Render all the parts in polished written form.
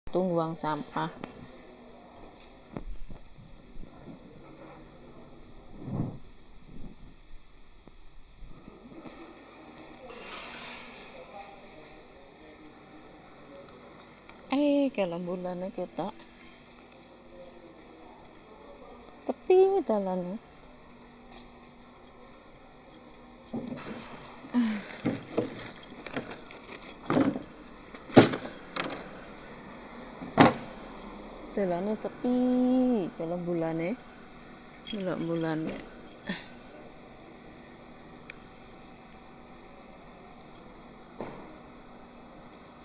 Buang sampah. Kalau bulannya kita sepi dalane. Dalane sepi kalau bulannya.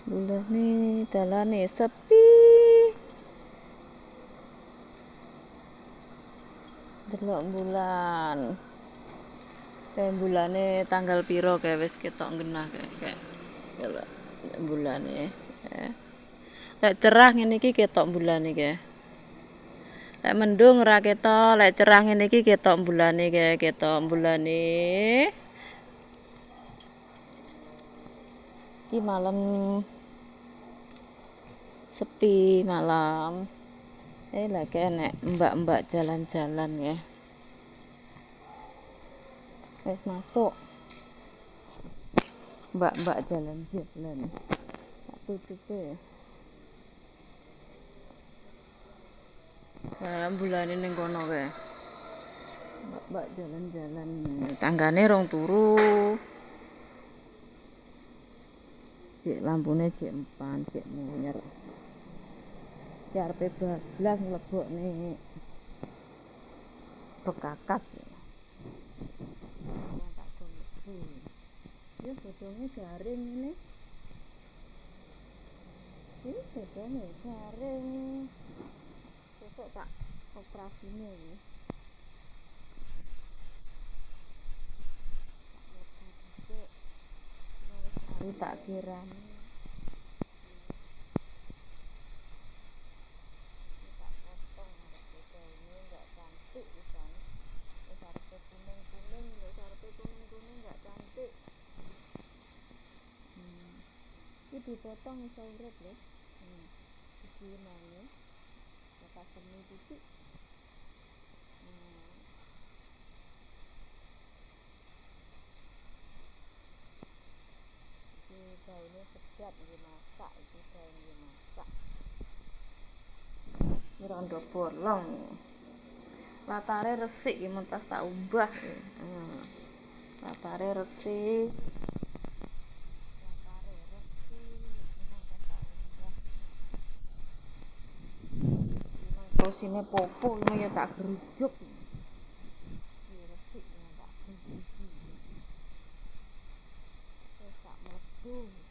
Bulane dalane sepi. Delok bulan. Bulane tanggal piro kae wis ketok genah kae. Delok bulane. Lek cerah ngene iki ketok bulane kae. Lek mendung ora ketok, lek cerah ngene iki ketok bulane kae, ketok bulane. Iki malam sepi malam. Lagi enek mbak-mbak jalan-jalan ya. Masuk. Mbak-mbak jalan-jalan. Tak tutupe ya. Bulane ning kono kae. Mbak-mbak jalan-jalan. Tanggane rong turu. Cek lampune cek empan, cek munyer. Arepe bablas mlebokne bekakas. Ya bodhonge garing ini. Ini bodhonge garing. Sesuk tak operasine iki. Tak kirani. Ini dipotong iso urip lho. Iki nane. Lepas semi titik. Iki daune sedap iki masak, iki daune masak. Iki rondo bolong. Latare resik iki mentas tak ubah. Latare resik. Kursinya popo ini ya tak gerujuk. Resik tak gerujuk. Tak mlebu.